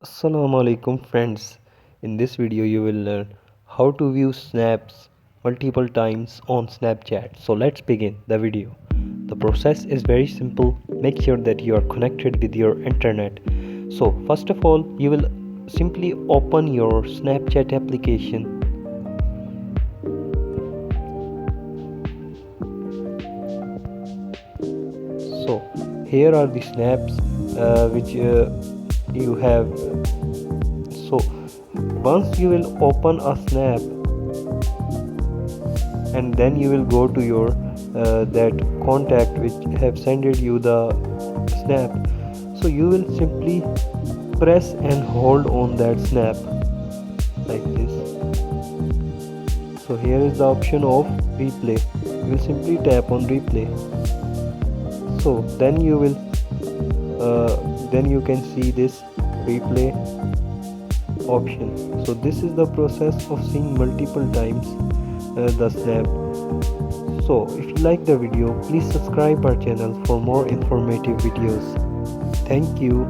Assalamu alaikum friends. In this video you will learn how to view snaps multiple times on Snapchat. So let's begin the video. The process is very simple. Make sure that you are connected with your internet. So first of all you will simply open your Snapchat application. So here are the snaps which you have. So once you will open a snap and then you will go to your that contact which have sent you the snap, so you will simply press and hold on that snap like this. So here is the option of replay. You will simply tap on replay. So then you can see this replay option. So this is the process of seeing multiple times the snap. So if you like the video, please subscribe our channel for more informative videos. Thank you.